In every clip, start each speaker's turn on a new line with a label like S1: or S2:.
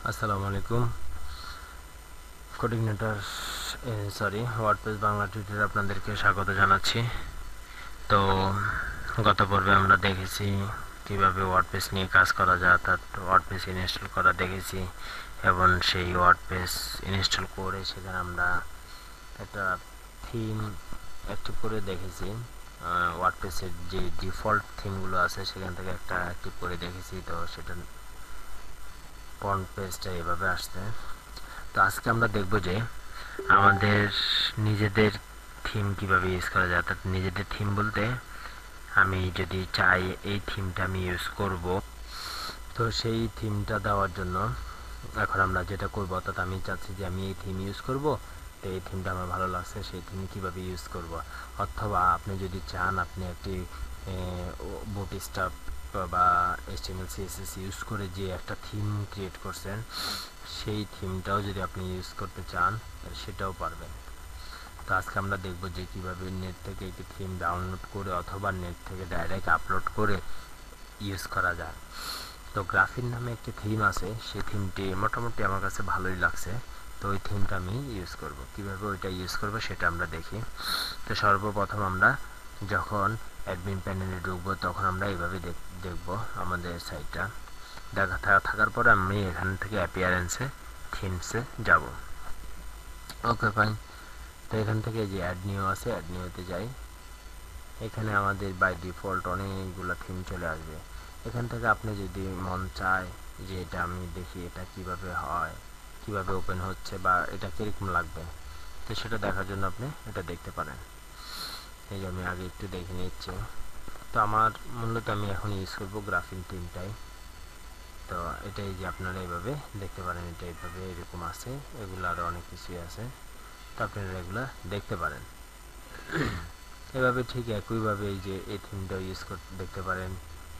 S1: আসসালামু আলাইকুম। Coordinator WordPress Bangla টিউটোরিয়ালে আপনাদেরকে স্বাগত জানাচ্ছি। তো গত পর্বে আমরা দেখেছি কিভাবে ওয়ার্ডপ্রেস নিয়ে কাজ করা যায়, অর্থাৎ ওয়ার্ডপ্রেস ইনস্টল করা দেখেছি এবং সেই ওয়ার্ডপ্রেস ইনস্টল করে সেখানে আমরা একটা থিম অ্যাক্টিভ করে দেখেছি। ওয়ার্ডপ্রেসের যে ডিফল্ট থিমগুলো আছে সেখান থেকে একটা অ্যাক্টিভ করে দেখেছি। তো সেটা ফ্রন্ট পেজটা এভাবে আসছে। তো আজকে আমরা দেখব যে আমাদের নিজেদের থিম কিভাবে ইউজ করা যায়। অর্থাৎ নিজেদের থিম বলতে আমি যদি চাই এই থিমটা আমি ইউজ করব, তো সেই থিমটা দেওয়ার জন্য এখন আমরা যেটা করব, অর্থাৎ আমি চাচ্ছি যে আমি এই থিম ইউজ করব, তো এই থিমটা আমার ভালো লাগছে, সেই থিম কিভাবে ইউজ করব। অথবা আপনি যদি চান আপনি একটি বুটস্ট্র্যাপ বা HTML CSS ইউজ করে যে একটা থিম ক্রিয়েট করছেন, সেই থিমটাও যদি আপনি ইউজ করতে চান সেটাও পারবেন। তো আজকে আমরা দেখব যে কিভাবে নেট থেকে একটি থিম ডাউনলোড করে অথবা নেট থেকে ডাইরেক্ট আপলোড করে ইউজ করা যায়। তো গ্রাফিন নামে একটি থিম আছে, সেই থিমটি মোটামুটি আমার কাছে ভালোই লাগছে। তো ওই থিমটা আমি ইউজ করব। কিভাবে ওইটা ইউজ করব সেটা আমরা দেখি। তো সর্বপ্রথম আমরা যখন অ্যাডমিন প্যানেলে ঢুকবো তখন আমরা এইভাবে দেখব আমাদের সাইটটা থাকার পর আমি এখান থেকে অ্যাপিয়ারেন্সে থিমসে যাব। Okay fine. তো এখান থেকে যে অ্যাড নিউ আছে, অ্যাড নিউতে যাই। এখানে আমাদের বাই ডিফল্ট অনেকগুলো থিম চলে আসবে। এখান থেকে আপনি যদি মন চায় যে এটা আমি দেখি এটা কিভাবে হয়, কিভাবে ওপেন হচ্ছে বা এটা কিরকম লাগবে, তো সেটা দেখার জন্য আপনি এটা দেখতে পারেন। এই যে আমি আগে একটু দেখে নিচ্ছি। তো আমার মূলত আমি এখন ইউজ করবো গ্রাফিন থিমটাই। তো এটাই যে আপনারা এইভাবে দেখতে পারেন, এটা এইভাবে এরকম আছে, এগুলো আরও অনেক কিছুই আছে, তো আপনারা এগুলো দেখতে পারেন। এভাবে ঠিক একইভাবে এই যে এই থিমটা দেখতে পারেন,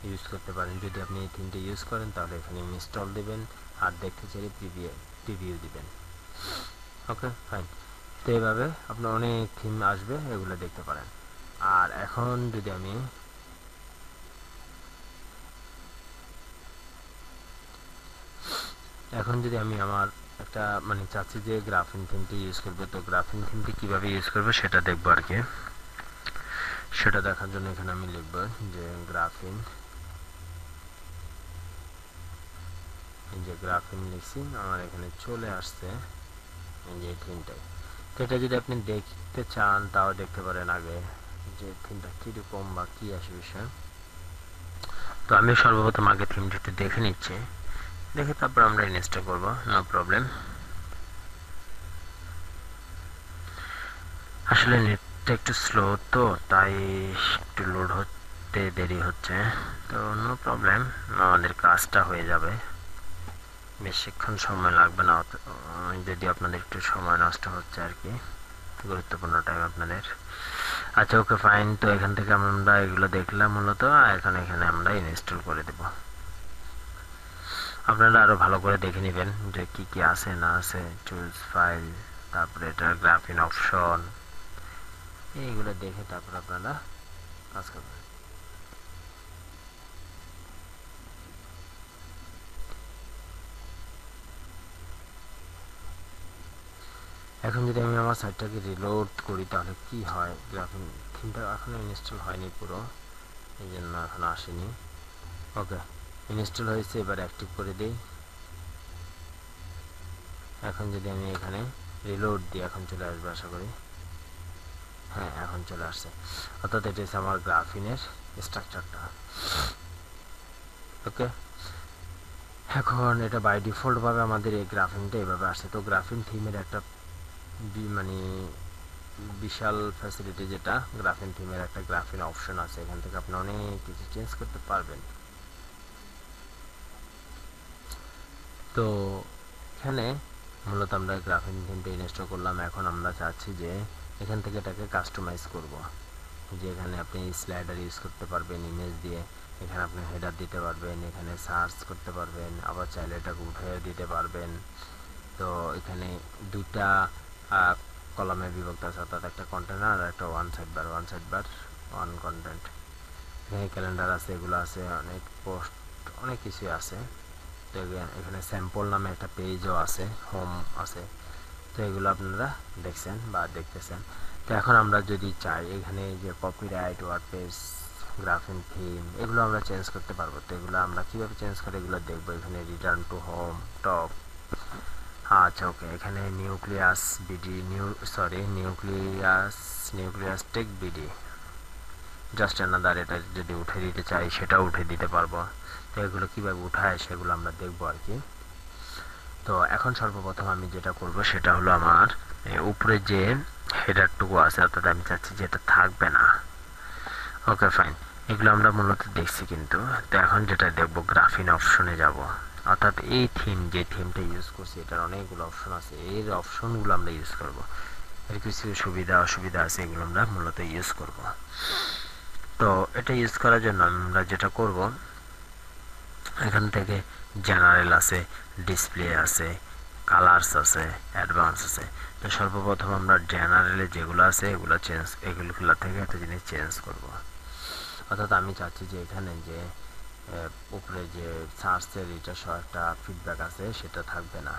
S1: ইউজ করতে পারেন। যদি আপনি এই থিমটা ইউজ করেন তাহলে এখানে ইনস্টল দেবেন, আর দেখতে চাইলে প্রিভিউ দিবেন। Okay fine. তো এইভাবে আপনার অনেক থিম আসবে, এগুলো দেখতে পারেন। আর এখন যদি আমি আমার একটা চাচ্ছি যে গ্রাফিন থিমটি ইউজ করবো, তো গ্রাফিন থিমটি কিভাবে ইউজ করবো সেটা দেখবো আর কি। সেটা দেখার জন্য এখানে আমি লিখবো যে গ্রাফিন, এই যে গ্রাফিন লিখছি, আমার এখানে চলে আসছে এই যে থিমটাই। তো এটা যদি আপনি দেখতে চান তাও দেখতে পারেন আগে যে থিমটা কীরকম বা কী আসে বিষয়। তো আমি সর্বপ্রথম আগে থিমটা একটু দেখে নিচ্ছি, দেখে তারপর আমরা ইনস্টল করবো, নো প্রবলেম। আসলে নেটটা একটু স্লো, তো তাই একটু লোড হতে দেরি হচ্ছে। তো নো প্রবলেম, আমাদের কাজটা হয়ে যাবে, বেশিক্ষণ সময় লাগবে না। যদি আপনাদের একটু সময় নষ্ট হচ্ছে আর কি, গুরুত্বপূর্ণ টাইম আপনাদের। আচ্ছা ওকে ফাইন। তো এখান থেকে আমরা এগুলো দেখলাম মূলত, এখন এখানে আমরা ইনস্টল করে দেব। আপনারা আরো ভালো করে দেখে নেবেন যে কি কি আছে না আছে, চুজ ফাইল, তারপরে এটার গ্রাফিন অপশন, এইগুলো দেখে তারপর আপনারা কাজ করবেন। এখন যদি আমি আমার সাইটটাকে রিলোড করি তাহলে কি হয়, গ্রাফিন থিমটা এখনো ইনস্টল হয়নি পুরো, এই জন্য এখনো আসেনি। ওকে, ইনস্টল হয়েছে, এবার অ্যাক্টিভ করে দিই। এখন যদি আমি এখানে রিলোড দিই এখন চলে আসবে আশা করি। হ্যাঁ, এখন চলে আসছে। অর্থাৎ এটা হচ্ছে আমার গ্রাফিনের স্ট্রাকচারটা। ওকে, এখন এটা বাই ডিফল্ট ভাবে আমাদের এই গ্রাফিনটা এভাবে আসছে। তো গ্রাফিন থিমের একটা মানে বিশাল ফ্যাসিলিটি, যেটা গ্রাফিন থিমের একটা গ্রাফিন অপশন আছে, এখান থেকে আপনি অনেক কিছু চেঞ্জ করতে পারবেন। তো এখানে মূলত আমরা গ্রাফিন থিমটা ইনস্টল করলাম। এখন আমরা চাচ্ছি যে এখান থেকে এটাকে কাস্টমাইজ করব, যে এখানে আপনি স্লাইডার ইউজ করতে পারবেন ইমেজ দিয়ে, এখানে আপনি হেডার দিতে পারবেন, এখানে সার্চ করতে পারবেন, আবার চাইলে এটাকে উঠে দিতে পারবেন। তো এখানে দুটা কলামে বিভক্ত আছে, অর্থাৎ একটা কন্টেনার আর একটা one side bar one content. এখানে ক্যালেন্ডার আছে, এগুলো আছে, অনেক পোস্ট, অনেক কিছুই আছে। তো এখানে স্যাম্পল নামে একটা পেজও আছে, হোম আছে। তো এগুলো আপনারা দেখছেন বা দেখতেছেন। তো এখন আমরা যদি চাই এখানে যে কপিরাইট, ওয়ার্ডপ্রেস, গ্রাফিন থিম, এগুলো আমরা চেঞ্জ করতে পারবো। তো এগুলো আমরা কীভাবে চেঞ্জ করে এগুলো দেখবো। এখানে রিটার্ন টু হোম, টপ, আচ্ছা ওকে, এখানে nucleus tech BD, just another, এটা যদি উঠে দিতে চাই সেটাও উঠে দিতে পারবো। তো এগুলো কীভাবে উঠায় সেগুলো আমরা দেখবো আর কি। তো এখন সর্বপ্রথম আমি যেটা করব সেটা হলো আমার উপরে যে হেডারটুকু আছে, অর্থাৎ আমি চাচ্ছি যে এটা থাকবে না। ওকে ফাইন, এগুলো আমরা মূলত দেখছি কিন্তু। তো এখন যেটা দেখব, গ্রাফিন অপশনে যাব, অর্থাৎ এই যে থিমটা ইউজ করছি এটার অনেকগুলো অপশন আছে, এর অপশনগুলো আমরা ইউজ করব। এর কিছু সুবিধা অসুবিধা আছে, এগুলো আমরা মূলত ইউজ করব। তো এটা ইউজ করার জন্য আমরা যেটা করব, এখান থেকে জেনারেল আছে, ডিসপ্লে আছে, কালার্স আছে, অ্যাডভান্স আছে। তো সর্বপ্রথম আমরা জেনারেলে যেগুলো আছে এগুলো থেকে একটা জিনিস চেঞ্জ করব। অর্থাৎ আমি চাচ্ছি যে এখানে যে উপরে যে সার্চের এটা সহ একটা ফিডব্যাক আছে সেটা থাকবে না।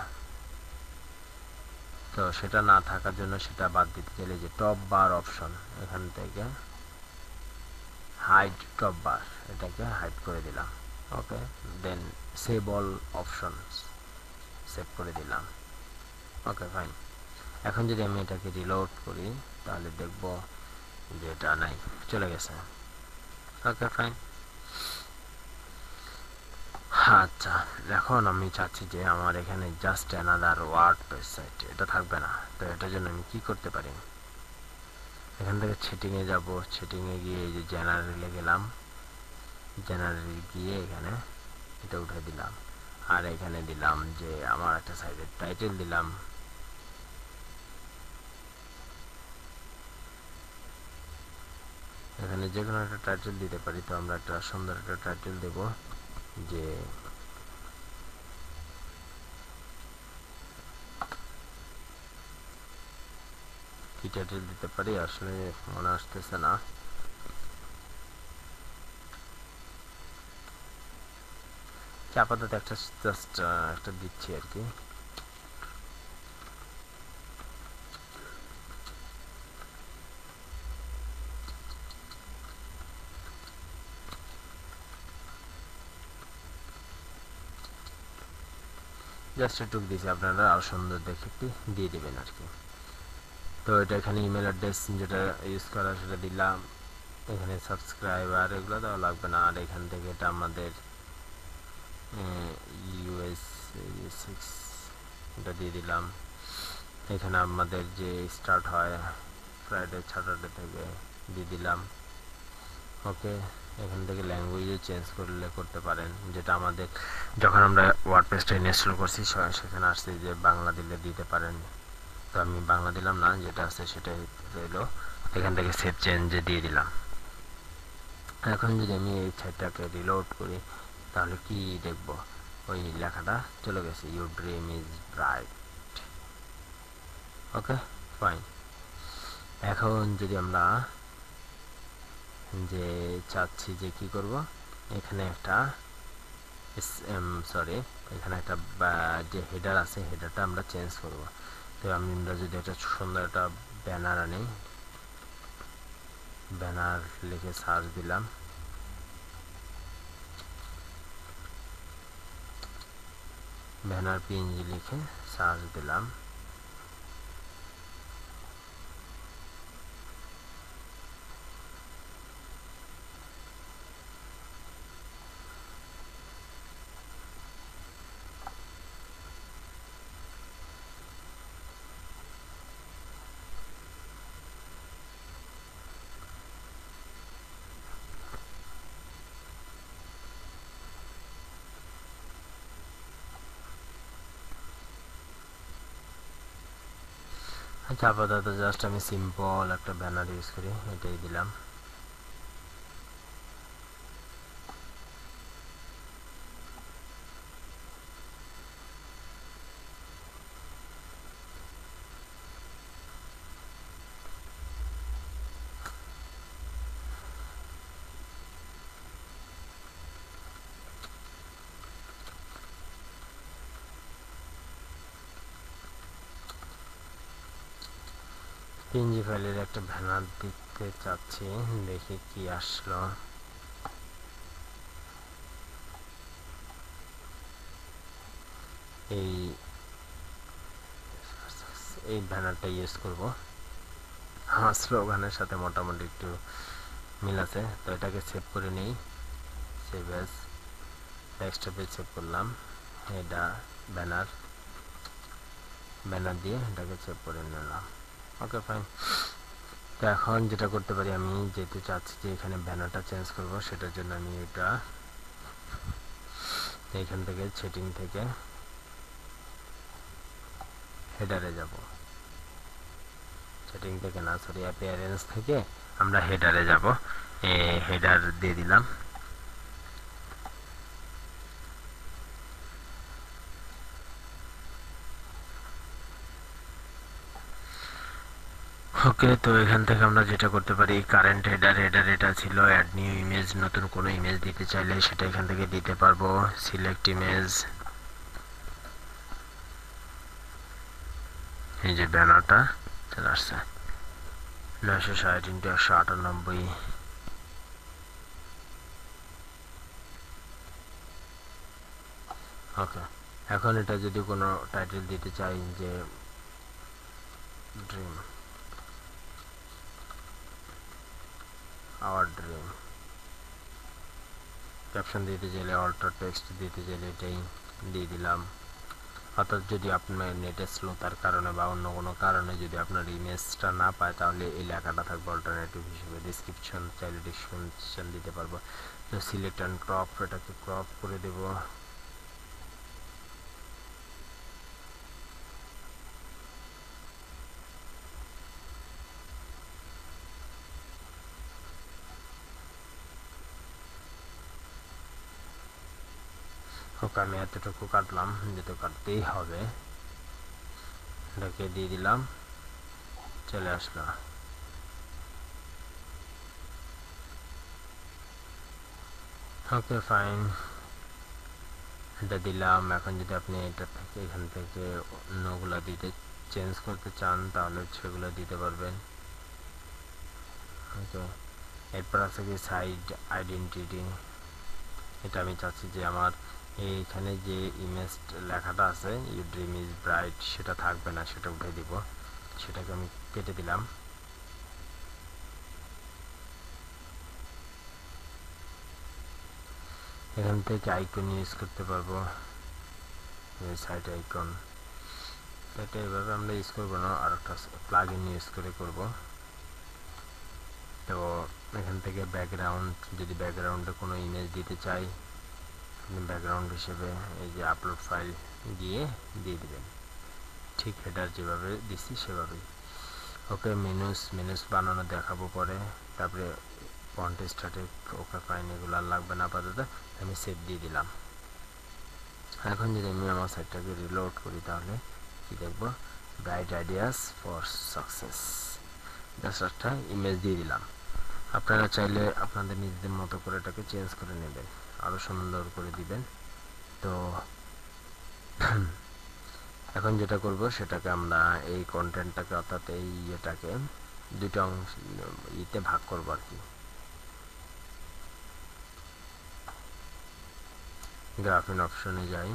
S1: তো সেটা না থাকার জন্য সেটা বাদ দিতে চাইলে যে টপ বার অপশন, এখান থেকে হাইড টপ বার, এটাকে হাইড করে দিলাম। ওকে, দেন সেভ অল অপশনস, সেভ করে দিলাম। ওকে ফাইন, এখন যদি আমি এটাকে রিলোড করি তাহলে দেখব যে এটা নাই, চলে গেছে। ওকে ফাইন, আচ্ছা এখন আমি চাচ্ছি যে আমার এখানে জাস্ট অ্যানাদার ওয়ার্ডপ্রেস সাইট, এটা থাকবে না। তো এটার জন্য আমি কি করতে পারি, এখান থেকে সেটিংয়ে যাব, সেটিংয়ে গিয়ে এই যে জেনারেলে গেলাম, জেনারেল গিয়ে এখানে এটা উঠে দিলাম, আর এখানে দিলাম যে আমার একটা সাইটের টাইটেল দিলাম, এখানে যে কোনো একটা টাইটেল দিতে পারি। তো আমরা একটা সুন্দর একটা টাইটেল দেব, যে কি টাইটেল দিতে পারি আসলে মনে আসতেছে না। আপাতত একটা জাস্ট একটা দিচ্ছি আর কি। জাস্ট একটু দিয়েছি, আপনারা আরো সুন্দর দেখে একটু দিয়ে দেবেন আর কি। তো এটা এখানে ইমেল অ্যাড্রেস যেটা ইউজ করা সেটা দিলাম, এখানে সাবস্ক্রাইবার এগুলো দেওয়া লাগবে না। আর এখান থেকে এটা আমাদের ইউএস 6 এটা দিয়ে দিলাম। এখানে আমাদের যে স্টার্ট হয় ফ্রাইডে স্যাটারডে থেকে দিয়ে দিলাম। ওকে, এখান থেকে ল্যাঙ্গুয়েজও চেঞ্জ করতে পারেন, যেটা আমাদের যখন আমরা ওয়ার্ডপ্রেসটা ইনস্টল করছি সেখানে আসছে যে বাংলা দিলে দিতে পারেন। তো আমি বাংলা দিলাম না, যেটা আছে সেটাই রইল। এখান থেকে সেভ চেঞ্জে দিয়ে দিলাম। এখন যদি আমি এই সাইটটাকে রিলোড করি তাহলে কি দেখব, ওই লেখাটা চলে গেছে, your dream is bright. Okay fine, এখন যদি আমরা যে চাচ্ছি যে কি করব, এখানে একটা এখানে একটা যে হেডার আছে হেডারটা আমরা চেঞ্জ করব। তো আমরা যদি একটা সুন্দর একটা ব্যানার আনি, ব্যানার লিখে সার্চ দিলাম, ব্যানার পিএনজি লিখে সার্চ দিলাম, আচ্ছা আপাতত জাস্ট আমি সিম্পল একটা ব্যানার ইউজ করি, এটাই দিলাম। পিএনজি ফাইলের একটা ব্যানার দিতে চাচ্ছি, দেখি কি আসলো। এই এই ব্যানারটা ইউজ করব, আমার স্লোগানের সাথে মোটামুটি একটু মিল আছে। তো এটাকে সেভ করে নেই, সেভ অ্যাজ, ডেস্কটপে সেভ করলাম। এটা ব্যানার দিয়ে এটাকে সেভ করে নিলাম। Okay fine. তো এখন যেটা করতে পারি, আমি যেহেতু চাচ্ছি যে এখানে ব্যানারটা চেঞ্জ করব, সেটার জন্য আমি এটা এইখান থেকে সেটিং থেকে হেডারে যাব, সেটিং থেকে না, সরি, অ্যাপিয়ারেন্স থেকে আমরা হেডারে যাব। হেডার দিয়ে দিলাম। ওকে, তো এখান থেকে আমরা যেটা করতে পারি, কারেন্ট হেডার এটা ছিল, অ্যাড নিউ ইমেজ, নতুন কোনো ইমেজ দিতে চাইলে সেটা এখান থেকে দিতে পারবো। সিলেক্ট ইমেজ, এই যে ব্যানারটা চলে আসছে 960x198। ওকে, এখন এটা যদি কোনো টাইটেল দিতে চাই, যে ড্রিম, আওয়ার ড্রিম, ক্যাপশন দিতে চাইলে, অল্টার টেক্সট দিতে চাইলে এটাই দিয়ে দিলাম। অর্থাৎ যদি আপনার নেটে স্লোতার কারণে বা অন্য কোনো কারণে যদি আপনার ইমেজটা না পায়, তাহলে এই লেখাটা থাকবে অল্টারনেটিভ হিসেবে। ডিসক্রিপশন চাইলে ডিসক্রিপশন দিতে পারবো। তো সিলেক্ট অ্যান্ড ক্রপ, এটাকে ক্রপ করে দেব। ওকে, আমি এতটুকু কাটলাম, যেহেতু কাটতেই হবে, এটাকে দিয়ে দিলাম, চলে আসলো। ওকে ফাইন, এটা দিলাম। এখন যদি আপনি এটা থেকে এখান থেকে অন্যগুলো দিতে চেঞ্জ করতে চান, তাহলে সেগুলো দিতে পারবেন। ওকে, এরপর আছে কি সাইড আইডেন্টিটি। এটা আমি চাচ্ছি যে আমার এইখানে যে ইমেজ লেখাটা আছে, ইউ ড্রিম ইজ ব্রাইট, সেটা থাকবে না, সেটা উঠে দিব। সেটাকে আমি কেটে দিলাম। এখান থেকে আইকন ইউজ করতে পারবো, সাইড আইকন। এটা এভাবে আমরা ইউজ করবো না, আর একটা প্লাগ ইন ইউজ করে করব। তো এখান থেকে ব্যাকগ্রাউন্ড, যদি ব্যাকগ্রাউন্ডে কোনো ইমেজ দিতে চাই, আপনি ব্যাকগ্রাউন্ড হিসেবে এই যে আপলোড ফাইল গিয়ে দিয়ে দিবেন, ঠিক হেডার যেভাবে দিচ্ছি সেভাবেই। ওকে, মেনুস বানানো দেখাবো পরে। তারপরে ফন্ট স্ট্যাটিক, ওকে ফাইন, এগুলো আর লাগবে না আপাতত, আমি সেভ দিয়ে দিলাম। এখন যদি আমি আমার সাইটটাকে রিলোড করি, তাহলে কি দেখব, bright ideas for success, just একটা ইমেজ দিয়ে দিলাম। আপনারা চাইলে আপনাদের নিজেদের মতো করে এটাকে চেঞ্জ করে নেবেন, আরও সুন্দর করে দিবেন। তো এখন যেটা করব, সেটাকে আমরা এই কন্টেন্টটাকে, অর্থাৎ এই ইয়েটাকে দুটো অংশ ইতে ভাগ করবো আর কি। গ্রাফিন অপশনে যাই।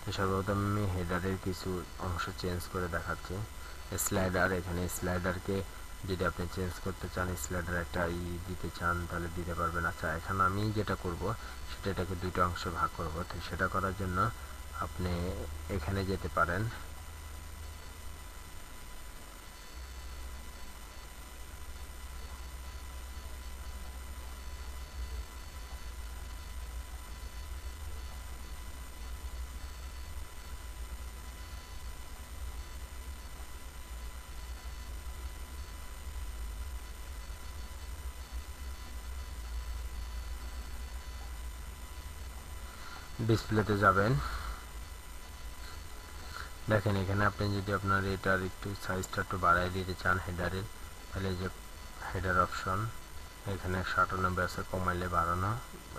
S1: তো সর্বপ্রথম আমি হেডারের কিছু অংশ চেঞ্জ করে দেখাচ্ছি। স্লাইডার, এখানে স্লাইডারকে যদি আপনি চেঞ্জ করতে চান, স্লাইডার একটা দিতে চান, তাহলে দিতে পারবেন। আচ্ছা, এখানে আমি যেটা করব, সেটা এটাকে দুটো অংশে ভাগ করব। তো সেটা করার জন্য আপনি এখানে যেতে পারেন, ডিসপ্লেতে যাবেন। দেখেন এখানে আপনি যদি আপনার এটার একটু সাইজটা একটু বাড়ায় দিতে চান হেডারের, তাহলে যে হেডার অপশন, এখানে 98 আছে, কমাইলে বাড়ানো,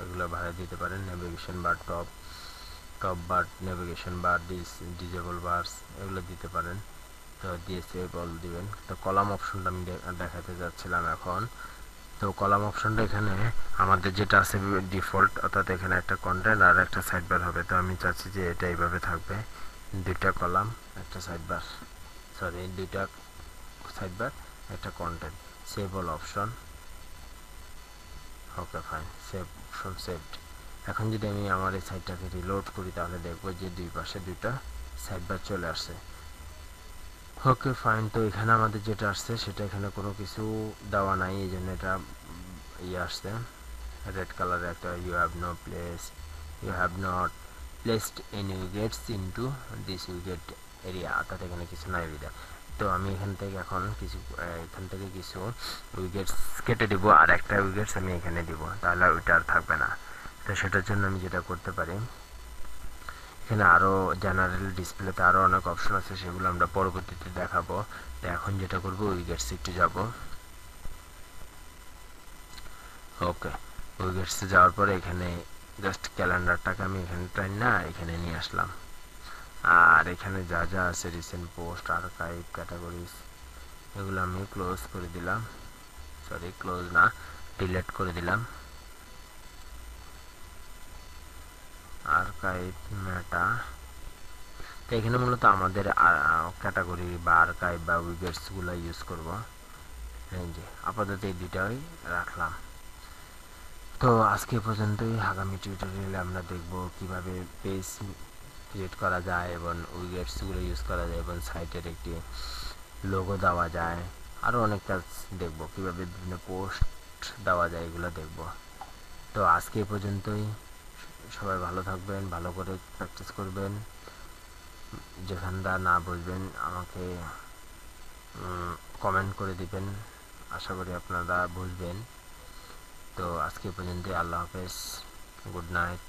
S1: এগুলো বাড়ায় দিতে পারেন। Navigation bar, top bar, navigation bar, disable bars, এগুলো দিতে পারেন। তো দিয়ে সেভ দিবেন। তো কলাম অপশনটা আমি দেখাতে যাচ্ছিলাম এখন। তো কলাম অপশনটা এখানে আমাদের যেটা আছে ডিফল্ট, অর্থাৎ এখানে একটা কন্টেন্ট আর একটা সাইড বার হবে। তো আমি চাচ্ছি যে এটা এইভাবে থাকবে, দুইটা কলাম একটা সাইড বার, সরি দুইটা সাইড বার একটা content. Save all option, okay fine, save option saved. এখন যদি আমি আমার এই সাইটটাকে রিলোড করি তাহলে দেখবো যে দুই পাশে দুইটা সাইড বার চলে আসছে। Okay fine. তো এখানে আমাদের যেটা আসছে সেটা এখানে কোনো কিছু দেওয়া নাই, এই জন্য এটা আসছে রেড কালারে একটা you have not placed any wickets into this wicket area, অর্থাৎ এখানে কিছু নাই বিদায়। তো আমি এখান থেকে কিছু উইকেটস কেটে দিব, আর একটা উইকেটস আমি এখানে দিব, তাহলে ওইটা আর থাকবে না। তো সেটার জন্য আমি যেটা করতে পারি, এখানে আরও জেনারেল ডিসপ্লেতে আরও অনেক অপশন আছে, সেগুলো আমরা পরবর্তীতে দেখাবো। তো এখন যেটা করবো, উইকেটসে একটু যাব। ওকে, উইকেটসে যাওয়ার পরে এখানে জাস্ট ক্যালেন্ডারটাকে আমি এখানে নিয়ে আসলাম। আর এখানে যা যা আছে রিসেন্ট পোস্ট, আর্কাইভ, ক্যাটাগরিজ, এগুলো আমি ক্লোজ করে দিলাম, সরি ক্লোজ না, ডিলিট করে দিলাম। আর্কাইভ, মেটা, তো এখানে মূলত আমাদের ক্যাটাগরি বা আর্কাইভ বা উইকেটসগুলো ইউজ করব। এই যে আপাতত এই দুটাই রাখলাম। তো আজকে পর্যন্তই। আগামী টিউটোরিয়ালে আমরা দেখব কিভাবে পেজ ক্রিয়েট করা যায় এবং উইকেটসগুলো ইউজ করা যায় এবং সাইটের একটি লোগো দেওয়া যায়, আরও অনেক কাজ দেখব, কিভাবে বিভিন্ন পোস্ট দেওয়া যায়, এগুলো দেখব। তো আজকে পর্যন্তই। সবাই ভালো থাকবেন, ভালো করে প্র্যাকটিস করবেন। যেখানটা না বুঝবেন আমাকে কমেন্ট করে দিবেন, আশা করি আপনারা বুঝবেন। তো আজকে পর্যন্ত, আল্লাহ হাফেজ, গুড নাইট।